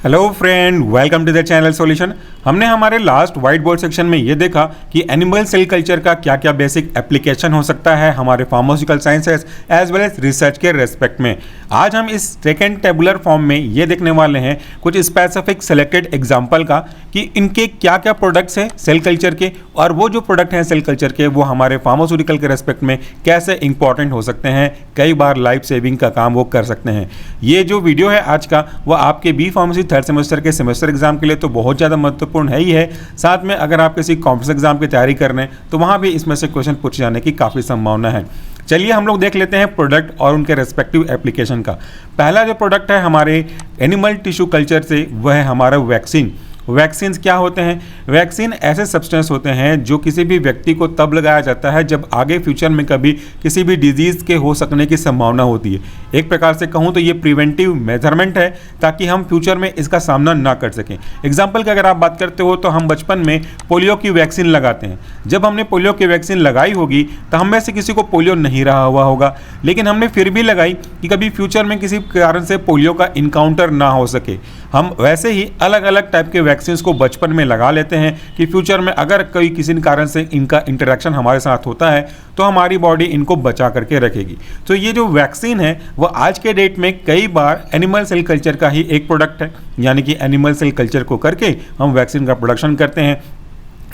Hello friend, welcome to the channel solution. हमने हमारे last white board section में ये देखा कि एनिमल सेल कल्चर का क्या क्या बेसिक एप्लीकेशन हो सकता है हमारे pharmaceutical sciences as well as research के रेस्पेक्ट में। आज हम इस सेकेंड टेबुलर फॉर्म में ये देखने वाले हैं कुछ स्पेसिफिक सेलेक्टेड एग्जाम्पल का कि इनके क्या क्या प्रोडक्ट्स हैं सेल कल्चर के, और वो जो प्रोडक्ट हैं सेल कल्चर के वो हमारे फार्मास्यूटिकल के रेस्पेक्ट में कैसे इंपॉर्टेंट हो सकते हैं, कई बार लाइफ सेविंग का काम वो कर सकते हैं। ये जो वीडियो है आज का वो आपके बी फार्मेसी थर्ड सेमेस्टर के सेमेस्टर एग्जाम के लिए तो बहुत ज़्यादा महत्वपूर्ण है ही है। साथ में अगर आप किसी कॉम्पिटिटिव एग्जाम की तैयारी कर रहे हैं तो वहाँ भी इसमें से क्वेश्चन पूछे जाने की काफ़ी संभावना है। चलिए हम लोग देख लेते हैं प्रोडक्ट और उनके रेस्पेक्टिव एप्लीकेशन का। पहला जो प्रोडक्ट है हमारे एनिमल टिश्यू कल्चर से वह है हमारा वैक्सीन। वैक्सीन क्या होते हैं? वैक्सीन ऐसे सब्सटेंस होते हैं जो किसी भी व्यक्ति को तब लगाया जाता है जब आगे फ्यूचर में कभी किसी भी डिजीज़ के हो सकने की संभावना होती है। एक प्रकार से कहूँ तो ये प्रिवेंटिव मेजरमेंट है ताकि हम फ्यूचर में इसका सामना ना कर सकें। एग्जाम्पल की अगर आप बात करते हो तो हम बचपन में पोलियो की वैक्सीन लगाते हैं। जब हमने पोलियो की वैक्सीन लगाई होगी तो हम में से किसी को पोलियो नहीं रहा हुआ होगा, लेकिन हमने फिर भी लगाई कि कभी फ्यूचर में किसी कारण से पोलियो का इनकाउंटर ना हो सके। हम वैसे ही अलग अलग टाइप के वैक्सीन को बचपन में लगा लेते हैं कि फ्यूचर में अगर कोई किसी कारण से इनका इंटरेक्शन हमारे साथ होता है तो हमारी बॉडी इनको बचा करके रखेगी। तो ये जो वैक्सीन है वो आज के डेट में कई बार एनिमल सेल कल्चर का ही एक प्रोडक्ट है, यानी कि एनिमल सेल कल्चर को करके हम वैक्सीन का प्रोडक्शन करते हैं।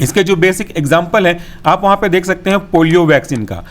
इसके जो बेसिक एग्जाम्पल है आप वहाँ पे देख सकते हैं पोलियो वैक्सीन का।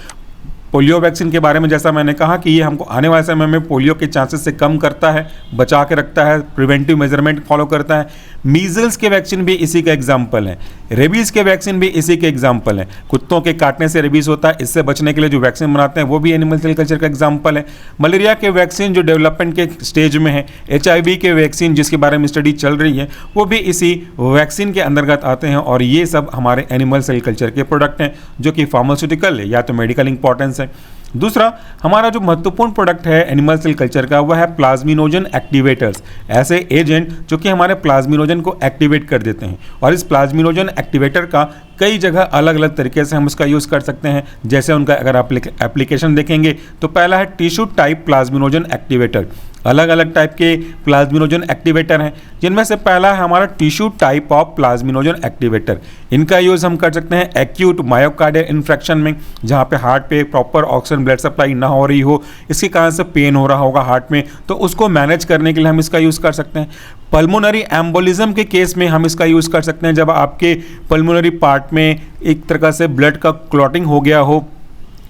पोलियो वैक्सीन के बारे में जैसा मैंने कहा कि ये हमको आने वाले समय में पोलियो के चांसेस से कम करता है, बचा के रखता है, प्रिवेंटिव मेजरमेंट फॉलो करता है। मीजल्स के वैक्सीन भी इसी का एग्जाम्पल है। रेबीज़ के वैक्सीन भी इसी के एग्जाम्पल है। कुत्तों के काटने से रेबीज़ होता है, इससे बचने के लिए जो वैक्सीन बनाते हैं वो भी एनिमल सेल कल्चर का एग्जाम्पल है। मलेरिया के वैक्सीन जो डेवलपमेंट के स्टेज में है, HIV के वैक्सीन जिसके बारे में स्टडी चल रही है वो भी इसी वैक्सीन के अंतर्गत आते हैं। और ये सब हमारे एनिमल सेल कल्चर के प्रोडक्ट हैं जो कि फार्मास्यूटिकल है या तो मेडिकल इंपॉर्टेंस है। दूसरा हमारा जो महत्वपूर्ण प्रोडक्ट है एनिमल सेल कल्चर का वह है प्लाज्मिनोजन एक्टिवेटर्स। ऐसे एजेंट जो कि हमारे प्लाज्मिनोजन को एक्टिवेट कर देते हैं, और इस प्लाज्मिनोजन एक्टिवेटर का कई जगह अलग अलग तरीके से हम उसका यूज़ कर सकते हैं। जैसे उनका अगर आप एप्लीकेशन देखेंगे तो पहला है टिश्यू टाइप प्लाज्मिनोजन एक्टिवेटर। अलग अलग टाइप के प्लाज्मिनोजन एक्टिवेटर हैं जिनमें से पहला है हमारा tissue type of plasminogen activator. इनका यूज़ हम कर सकते हैं एक्यूट मायोकार्डियल इन्फेक्शन में, जहाँ पे हार्ट पे प्रॉपर ऑक्सीजन ब्लड सप्लाई ना हो रही हो, इसके कारण से पेन हो रहा होगा हार्ट में, तो उसको मैनेज करने के लिए हम इसका यूज़ कर सकते हैं। पल्मोनरी एम्बोलिज्म के केस में हम इसका यूज़ कर सकते हैं। जब आपके पल्मोनरी पार्ट में एक तरह से ब्लड का क्लॉटिंग हो गया हो,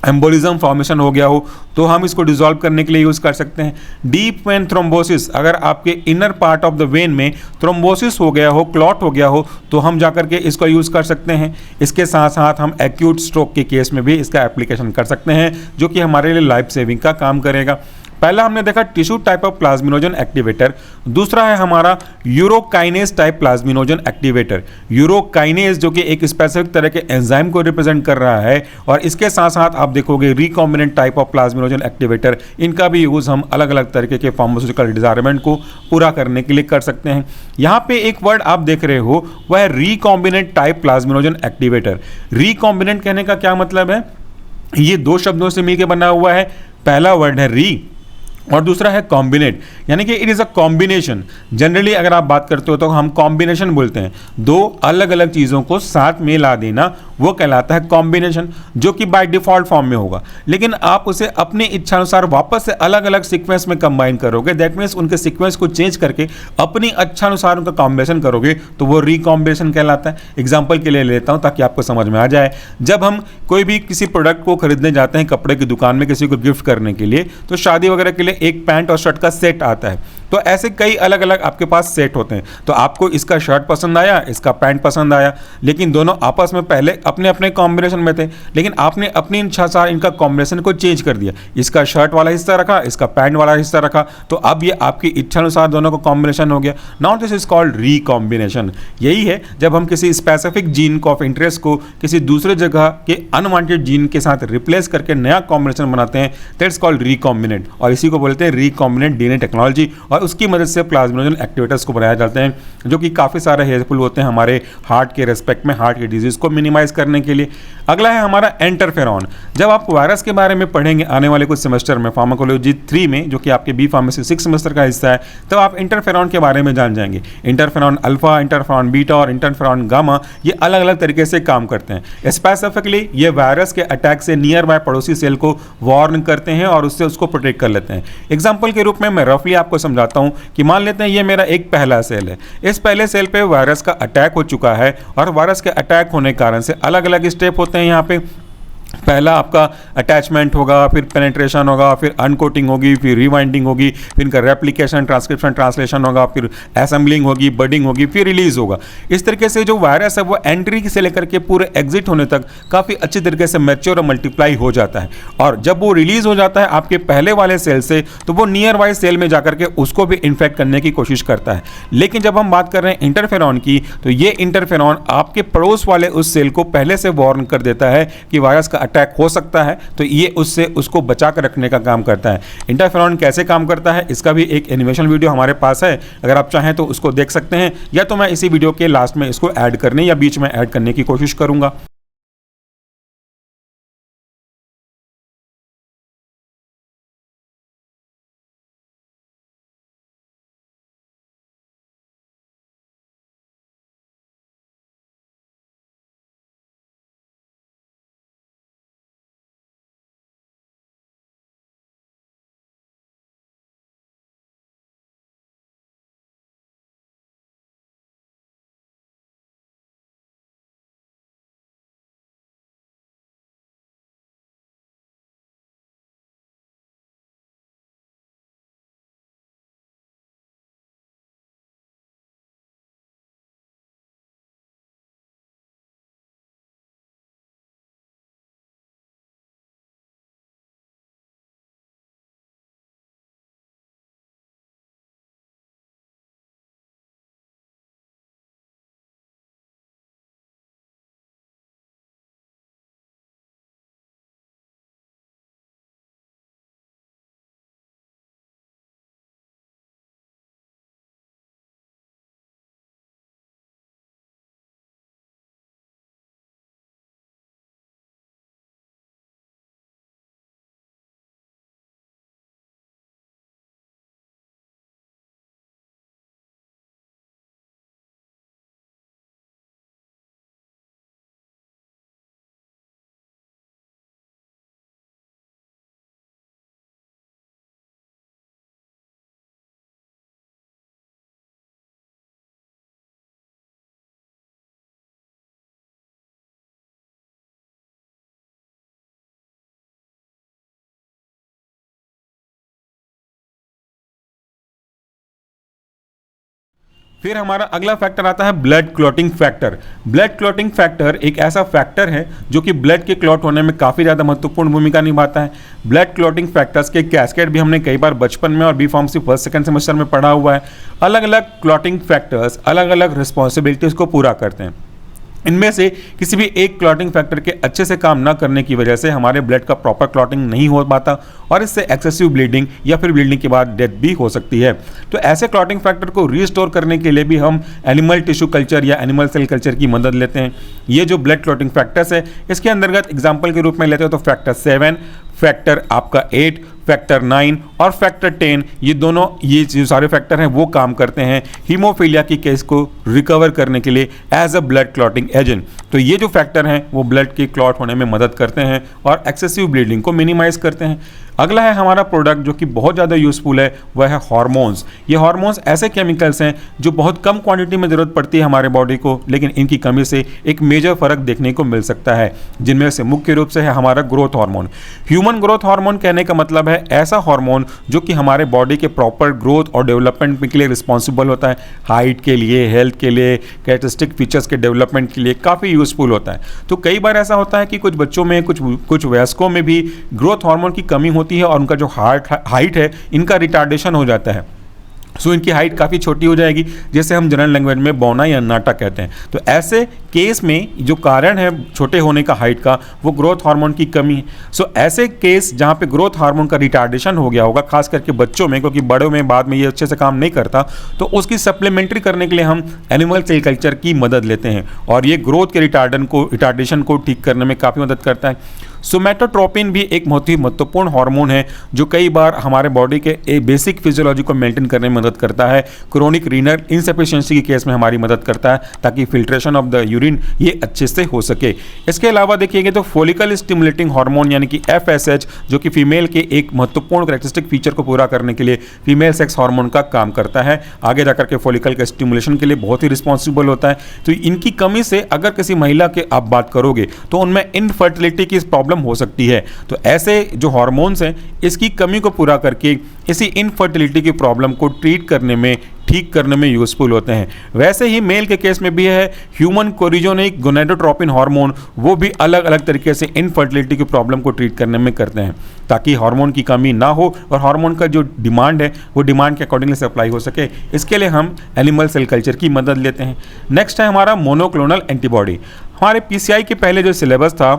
एम्बोलिज्म फॉर्मेशन हो गया हो, तो हम इसको डिसॉल्व करने के लिए यूज़ कर सकते हैं। डीप वेन थ्रोम्बोसिस, अगर आपके inner part of the when में थ्रोम्बोसिस हो गया हो, क्लॉट हो गया हो, तो हम जाकर के इसको यूज़ कर सकते हैं। इसके साथ साथ हम एक्यूट स्ट्रोक के केस में भी इसका एप्लीकेशन कर सकते हैं जो कि हमारे लिए लाइफ सेविंग का काम करेगा। पहला हमने देखा tissue type of plasminogen activator. दूसरा है हमारा urokinase type plasminogen activator. Urokinase जो कि एक स्पेसिफिक तरह के एंजाइम को रिप्रेजेंट कर रहा है, और इसके साथ साथ आप देखोगे recombinant type of plasminogen activator. इनका भी यूज़ हम अलग अलग तरीके के फार्मास्यूटिकल डिजायरमेंट को पूरा करने के लिए कर सकते हैं। यहाँ पे एक वर्ड आप देख रहे हो वह है recombinant type plasminogen activator. Recombinant कहने का क्या मतलब है? ये दो शब्दों से मिलकर बना हुआ है। पहला वर्ड है री और दूसरा है कॉम्बिनेट, यानी कि it is a combination. Generally अगर आप बात करते हो तो हम कॉम्बिनेशन बोलते हैं। दो अलग अलग चीज़ों को साथ में ला देना वो कहलाता है कॉम्बिनेशन, जो कि बाय डिफ़ॉल्ट फॉर्म में होगा। लेकिन आप उसे अपनी इच्छा अनुसार वापस से अलग अलग सीक्वेंस में कंबाइन करोगे, दैट मीन्स उनके सीक्वेंस को चेंज करके अपनी अच्छा अनुसार उनका कॉम्बिनेशन करोगे तो वो रिकॉम्बिनेशन कहलाता है। एग्जाम्पल के लिए लेता हूँ ताकि आपको समझ में आ जाए। जब हम कोई भी किसी प्रोडक्ट को खरीदने जाते हैं कपड़े की दुकान में किसी को गिफ्ट करने के लिए, तो शादी वगैरह के लिए एक पैंट और शर्ट का सेट आता है। तो ऐसे कई अलग अलग आपके पास सेट होते हैं। तो आपको इसका शर्ट पसंद आया, इसका पैंट पसंद आया, लेकिन दोनों आपस में पहले अपने अपने कॉम्बिनेशन में थे, लेकिन आपने अपनी इच्छा से इनका कॉम्बिनेशन को चेंज कर दिया। इसका शर्ट वाला हिस्सा रखा, इसका पैंट वाला हिस्सा रखा, तो अब ये आपकी इच्छा अनुसार दोनों का कॉम्बिनेशन हो गया। Now this is called recombination. यही है जब हम किसी स्पेसिफिक जीन को ऑफ इंटरेस्ट को किसी दूसरे जगह के अनवांटेड जीन के साथ रिप्लेस करके नया कॉम्बिनेशन बनाते हैं, दैट्स कॉल्ड रिकॉम्बिनेंट। और इसी को बोलते हैं रिकॉम्बिनेंट DNA टेक्नोलॉजी। और और उसकी मदद से प्लाज्मिनोजन एक्टिवेटर्स को बनाए जाते हैं, जो कि काफ़ी सारे हेल्पफुल होते हैं हमारे हार्ट के रेस्पेक्ट में, हार्ट की डिजीज़ को मिनिमाइज करने के लिए। अगला है हमारा इंटरफेरॉन। जब आप वायरस के बारे में पढ़ेंगे आने वाले कुछ सेमेस्टर में, फार्माकोलॉजी 3 में, जो कि आपके बी फार्मेसी 6 सेमेस्टर का हिस्सा है, तब आप इंटरफेरॉन के बारे में जान जाएंगे। इंटरफेरॉन अल्फा, इंटरफेरॉन बीटा और इंटरफेरॉन गामा ये अलग अलग तरीके से काम करते हैं। स्पेसिफिकली ये वायरस के अटैक से नियर बाय पड़ोसी सेल को वार्न करते हैं और उससे उसको प्रोटेक्ट कर लेते हैं। एग्जाम्पल के रूप में मैं रफली आपको समझाता हूं कि मान लेते हैं ये मेरा एक पहला सेल है। इस पहले सेल पे वायरस का अटैक हो चुका है और वायरस के अटैक होने के कारण से अलग अलग स्टेप होते हैं यहाँ पे। पहला आपका अटैचमेंट होगा, फिर पेनेट्रेशन होगा, फिर अनकोटिंग होगी, फिर रिवाइंडिंग होगी, फिर इनका रेप्लिकेशन, ट्रांसक्रिप्शन, ट्रांसलेशन होगा, फिर असेंबलिंग होगी, बडिंग होगी, फिर रिलीज होगा। इस तरीके से जो वायरस है वो एंट्री से लेकर के पूरे एग्जिट होने तक काफ़ी अच्छी तरीके से मैच्योर और मल्टीप्लाई हो जाता है। और जब वो रिलीज हो जाता है आपके पहले वाले सेल से, तो वो नियर बाय सेल में जाकर के उसको भी इन्फेक्ट करने की कोशिश करता है। लेकिन जब हम बात कर रहे हैं इंटरफेरॉन की, तो ये इंटरफेरॉन आपके पड़ोस वाले उस सेल को पहले से वार्न कर देता है कि वायरस का अटैक हो सकता है, तो ये उससे उसको बचा कर रखने का काम करता है। इंटरफेरॉन कैसे काम करता है इसका भी एक एनिमेशन वीडियो हमारे पास है, अगर आप चाहें तो उसको देख सकते हैं, या तो मैं इसी वीडियो के लास्ट में इसको ऐड करने या बीच में ऐड करने की कोशिश करूंगा। फिर हमारा अगला फैक्टर आता है blood clotting factor. Blood clotting factor एक ऐसा फैक्टर है जो कि ब्लड के क्लॉट होने में काफ़ी ज़्यादा महत्वपूर्ण भूमिका निभाता है। ब्लड क्लॉटिंग फैक्टर्स के कैस्केड भी हमने कई बार बचपन में और B pharmacy first second semester में पढ़ा हुआ है। अलग अलग क्लॉटिंग फैक्टर्स अलग अलग रिस्पॉन्सिबिलिटीज़ को पूरा करते हैं। इनमें से किसी भी एक क्लॉटिंग फैक्टर के अच्छे से काम न करने की वजह से हमारे ब्लड का प्रॉपर क्लॉटिंग नहीं हो पाता और इससे एक्सेसिव ब्लीडिंग या फिर ब्लीडिंग के बाद डेथ भी हो सकती है। तो ऐसे क्लॉटिंग फैक्टर को रीस्टोर करने के लिए भी हम एनिमल टिश्यू कल्चर या एनिमल सेल कल्चर की मदद लेते हैं। ये जो ब्लड क्लॉटिंग फैक्टर्स है इसके अंतर्गत एग्जाम्पल के रूप में लेते हो तो फैक्टर 7, फैक्टर आपका 8, फैक्टर 9 और फैक्टर 10, ये दोनों ये जो सारे फैक्टर हैं वो काम करते हैं हीमोफीलिया की केस को रिकवर करने के लिए as a blood clotting agent. तो ये जो फैक्टर हैं वो ब्लड के क्लॉट होने में मदद करते हैं और एक्सेसिव ब्लीडिंग को मिनिमाइज करते हैं। अगला है हमारा प्रोडक्ट जो कि बहुत ज़्यादा यूजफुल है, वह है हार्मोन्स। ये हार्मोन्स ऐसे केमिकल्स हैं जो बहुत कम क्वांटिटी में ज़रूरत पड़ती है हमारे बॉडी को, लेकिन इनकी कमी से एक मेजर फर्क देखने को मिल सकता है, जिनमें से मुख्य रूप से है हमारा growth hormone. Human growth hormone कहने का मतलब है ऐसा हार्मोन जो कि हमारे बॉडी के प्रॉपर ग्रोथ और डेवलपमेंट के लिए रिस्पॉन्सिबल होता है, हाइट के लिए, हेल्थ के लिए, कैरेक्टरिस्टिक फीचर्स के डेवलपमेंट के लिए काफ़ी यूजफुल होता है। तो कई बार ऐसा होता है कि कुछ बच्चों में, कुछ वयस्कों में भी ग्रोथ हार्मोन की कमी होती है और उनका जो हाइट है इनका रिटार्डेशन हो जाता है। सो इनकी हाइट काफ़ी छोटी हो जाएगी, जैसे हम जनरल लैंग्वेज में बौना या नाटा कहते हैं। तो ऐसे केस में जो कारण है छोटे होने का हाइट का, वो ग्रोथ हार्मोन की कमी है। सो ऐसे केस जहाँ पे ग्रोथ हार्मोन का रिटार्डेशन हो गया होगा, खास करके बच्चों में, क्योंकि बड़ों में बाद में ये अच्छे से काम नहीं करता, तो उसकी सप्लीमेंट्री करने के लिए हम एनिमल सेल कल्चर की मदद लेते हैं और ये ग्रोथ के रिटार्डेशन को ठीक करने में काफ़ी मदद करता है। सोमैटोट्रोपिन भी एक बहुत ही महत्वपूर्ण हार्मोन है जो कई बार हमारे बॉडी के बेसिक फिजियोलॉजी को मेंटेन करने में मदद करता है। क्रोनिक रीनल इनसफिशिएंसी के केस में हमारी मदद करता है ताकि फिल्ट्रेशन ऑफ द यूरिन ये अच्छे से हो सके। इसके अलावा देखिएगा तो फॉलिकल स्टिमुलेटिंग हार्मोन यानी कि FSH, जो कि फीमेल के एक महत्वपूर्ण कैरेक्टरिस्टिक फीचर को पूरा करने के लिए फीमेल सेक्स हार्मोन का काम करता है, आगे जाकर के फॉलिकल के स्टिमुलेशन के लिए बहुत ही रिस्पॉन्सिबल होता है। तो इनकी कमी से अगर किसी महिला के आप बात करोगे तो उनमें इनफर्टिलिटी की प्रॉब्लम हो सकती है। तो ऐसे जो हार्मोन्स हैं इसकी कमी को पूरा करके इसी इनफर्टिलिटी की प्रॉब्लम को ट्रीट करने में, ठीक करने में यूजफुल होते हैं। वैसे ही मेल के केस में भी है ह्यूमन कोरिजोनिक गोनेडोट्रोपिन हार्मोन, वो भी अलग अलग तरीके से इनफर्टिलिटी की प्रॉब्लम को ट्रीट करने में करते हैं ताकि हार्मोन की कमी ना हो और हार्मोन का जो डिमांड है वो डिमांड के अकॉर्डिंगली सप्लाई हो सके। इसके लिए हम एनिमल सेल कल्चर की मदद लेते हैं। नेक्स्ट है हमारा मोनोक्लोनल एंटीबॉडी। हमारे PCI के पहले जो सिलेबस था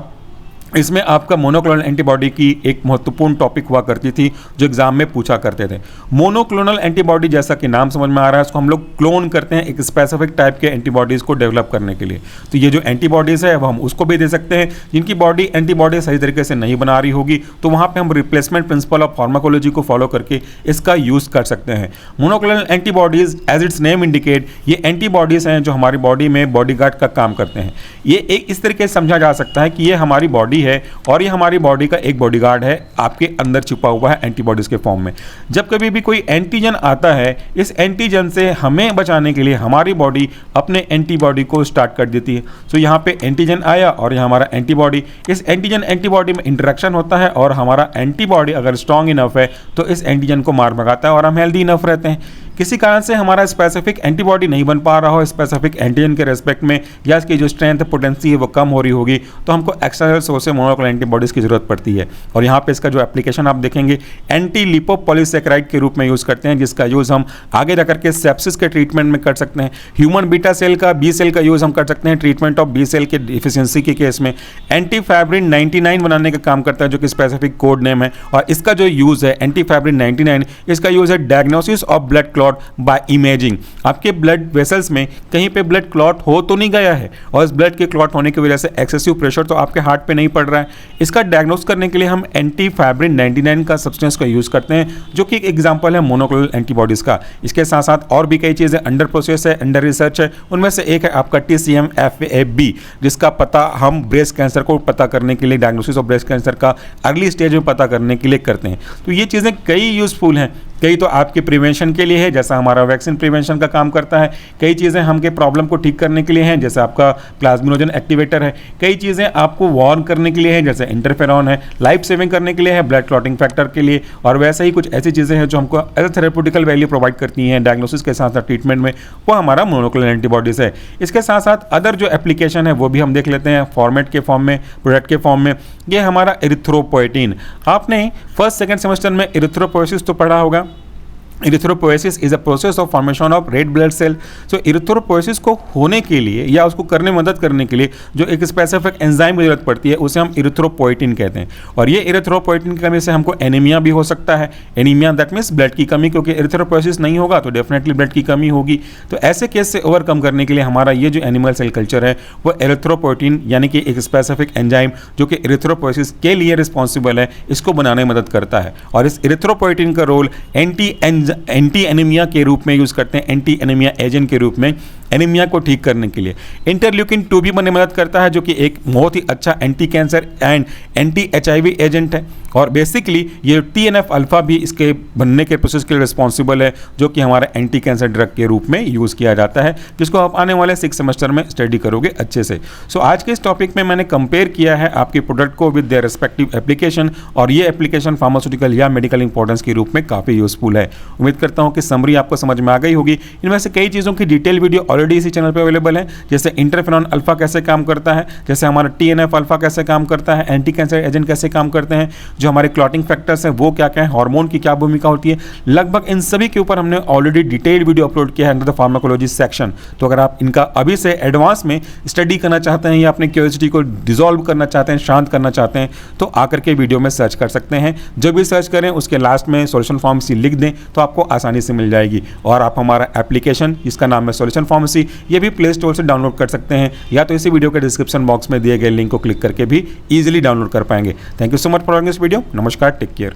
इसमें आपका मोनोक्लोनल एंटीबॉडी की एक महत्वपूर्ण टॉपिक हुआ करती थी जो एग्जाम में पूछा करते थे। मोनोक्लोनल एंटीबॉडी, जैसा कि नाम समझ में आ रहा है, इसको हम लोग क्लोन करते हैं एक स्पेसिफिक टाइप के एंटीबॉडीज़ को डेवलप करने के लिए। तो ये जो एंटीबॉडीज़ है वो हम उसको भी दे सकते हैं जिनकी बॉडी एंटीबॉडी सही तरीके से नहीं बना रही होगी, तो वहाँ पर हम रिप्लेसमेंट प्रिंसिपल ऑफ फार्माकोलॉजी को फॉलो करके इसका यूज़ कर सकते हैं। Monoclonal antibodies as its name indicate, ये एंटीबॉडीज़ हैं जो हमारी बॉडी में बॉडीगार्ड का काम करते हैं। ये एक इस तरीके से समझा जा सकता है कि ये हमारी बॉडी है और ये हमारी बॉडी का एक बॉडीगार्ड है, आपके अंदर छुपा हुआ है एंटीबॉडीज के फॉर्म में। जब कभी भी कोई एंटीजन आता है, इस एंटीजन से हमें बचाने के लिए हमारी बॉडी अपने एंटीबॉडी को स्टार्ट कर देती है। तो यहाँ पे एंटीजन आया और यह हमारा एंटीबॉडी, इस एंटीजन एंटीबॉडी में इंटरेक्शन होता है और हमारा एंटीबॉडी अगर स्ट्रॉन्ग इनफ है तो इस एंटीजन को मार भगाता है और हम हेल्दी इनफ रहते हैं। किसी कारण से हमारा स्पेसिफिक एंटीबॉडी नहीं बन पा रहा हो स्पेसिफिक एंटीजन के रेस्पेक्ट में, या इसकी जो स्ट्रेंथ पोटेंसी है वो कम हो रही होगी, तो हमको एक्सटर्नल सोर्स से मोनोक्लोनल एंटीबॉडीज़ की जरूरत पड़ती है। और यहाँ पे इसका जो एप्लीकेशन आप देखेंगे एंटी लिपोपॉलीसैकेराइड के रूप में यूज़ करते हैं, जिसका यूज़ हम आगे जाकर के सेप्सिस के ट्रीटमेंट में कर सकते हैं। ह्यूमन बीटा सेल का, बी सेल का यूज़ हम कर सकते हैं ट्रीटमेंट ऑफ बी सेल के डिफिशियंसी के केस में। एंटीफैब्रिन 99 बनाने का काम करता है जो कि स्पेसिफिक कोड नेम है, और इसका जो यूज़ है एंटीफैब्रिन 99, इसका यूज़ है diagnosis of blood clot by imaging. आपके ब्लड वेसल्स में कहीं पे ब्लड क्लॉट हो तो नहीं गया है, और इस ब्लड के क्लॉट होने की वजह से एक्सेसिव प्रेशर तो आपके हार्ट पे नहीं पड़ रहा है। इसका डायग्नोस करने के लिए हम एंटीफैब्रिन 99 का सब्सटेंस का यूज़ करते हैं, जो कि एक एग्जांपल है मोनोक्लोनल एंटीबॉडीज़ का। इसके साथ साथ और भी कई चीज़ें अंडर प्रोसेस है, अंडर रिसर्च है। उनमें से एक है आपका TCM-FAB, जिसका पता हम ब्रेस्ट कैंसर को पता करने के लिए, डायग्नोसिस ऑफ ब्रेस्ट कैंसर का अर्ली स्टेज में पता करने के लिए करते हैं। तो ये चीज़ें कई यूज़फुल हैं। कई तो आपके प्रिवेंशन के लिए है, जैसा हमारा वैक्सीन प्रिवेंशन का काम करता है। कई चीज़ें हमके प्रॉब्लम को ठीक करने के लिए हैं, जैसे आपका प्लाज्मिनोजन एक्टिवेटर है। कई चीज़ें आपको वार्न करने के लिए है, जैसे इंटरफेरॉन है। लाइफ सेविंग करने के लिए है, ब्लड क्लॉटिंग फैक्टर के लिए। और वैसे ही कुछ ऐसी चीज़ें हैं जो हमको एज ए थेरेप्यूटिकल वैल्यू प्रोवाइड करती हैं डायग्नोसिस के साथ साथ ट्रीटमेंट में, वो हमारा मोनोक्लोनल एंटीबॉडीज़ है। इसके साथ साथ अदर जो एप्लीकेशन है वो भी हम देख लेते हैं फॉर्मेट के फॉर्म में, प्रोडक्ट के फॉर्म में। ये हमारा एरिथ्रोपोएटिन, आपने फर्स्ट सेकेंड सेमेस्टर में एरिथ्रोपोएसिस तो पढ़ा होगा। Erythropoiesis is a process of formation of red blood cell. So erythropoiesis को होने के लिए या उसको करने में मदद करने के लिए जो एक स्पेसिफिक एंजाइम की जरूरत पड़ती है उसे हम इरिथ्रोपोएटिन कहते हैं। और ये इरिथ्रोपोएटिन की कमी से हमको एनीमिया भी हो सकता है। एनीमिया दैट मीन्स ब्लड की कमी, क्योंकि इरिथ्रोपोएसिस नहीं होगा तो डेफिनेटली ब्लड की कमी होगी। तो ऐसे केस से ओवरकम करने के लिए हमारा ये जो एनिमल सेल कल्चर है वो इरिथ्रोपोएटिन यानी कि एक स्पेसिफिक एंजाइम जो कि इरिथ्रोपोएसिस के लिए रिस्पॉन्सिबल है, इसको बनाने में मदद करता है। और इस इरिथ्रोपोएटिन का रोल एंटी एनीमिया के रूप में यूज़ करते हैं, एंटी एनीमिया एजेंट के रूप में एनीमिया को ठीक करने के लिए। इंटरल्यूकिन 2 भी बनने में मदद करता है जो कि एक बहुत ही अच्छा anti cancer and anti HIV agent है। और बेसिकली ये TNF अल्फा भी इसके बनने के प्रोसेस के लिए रिस्पॉन्सिबल है, जो कि हमारा एंटी कैंसर ड्रग के रूप में यूज़ किया जाता है, जिसको आप आने वाले 6 सेमेस्टर में स्टडी करोगे अच्छे से। सो आज के इस टॉपिक में मैंने कंपेयर किया है आपके प्रोडक्ट को विद देयर रिस्पेक्टिव एप्लीकेशन, और ये एप्लीकेशन फार्मास्यूटिकल या मेडिकल इंपॉर्टेंस के रूप में काफ़ी यूजफुल है। उम्मीद करता हूँ कि समरी आपको समझ में आ गई होगी। इनमें से कई चीज़ों की डिटेल वीडियो ऑलरेडी इसी चैनल पर अवेलेबल है, जैसे इंटरफेरॉन अल्फा कैसे काम करता है, जैसे हमारा TNF अल्फा कैसे काम करता है, एंटी कैंसर एजेंट कैसे काम करते हैं, जो हमारे क्लॉटिंग फैक्टर्स हैं वो क्या क्या है, हार्मोन की क्या भूमिका होती है, लगभग इन सभी के ऊपर हमने ऑलरेडी डिटेल्ड वीडियो अपलोड किया है अंडर द फार्माकोलॉजी सेक्शन। तो अगर आप इनका अभी से एडवांस में स्टडी करना चाहते हैं या अपने क्यूरियोसिटी को डिसॉल्व करना चाहते हैं, शांत करना चाहते हैं, तो आकर के वीडियो में सर्च कर सकते हैं। जब भी सर्च करें उसके लास्ट में सॉल्यूशन फार्मेसी लिख दें तो आपको आसानी से मिल जाएगी। और आप हमारा एप्लीकेशन जिसका नाम है सॉल्यूशन फार्मेसी, ये भी प्ले स्टोर से डाउनलोड कर सकते हैं या तो इसी वीडियो के डिस्क्रिप्शन बॉक्स में दिए गए लिंक को क्लिक करके भी इजीली डाउनलोड कर पाएंगे। Thank you so much for watching this video. नमस्कार, टेक केयर।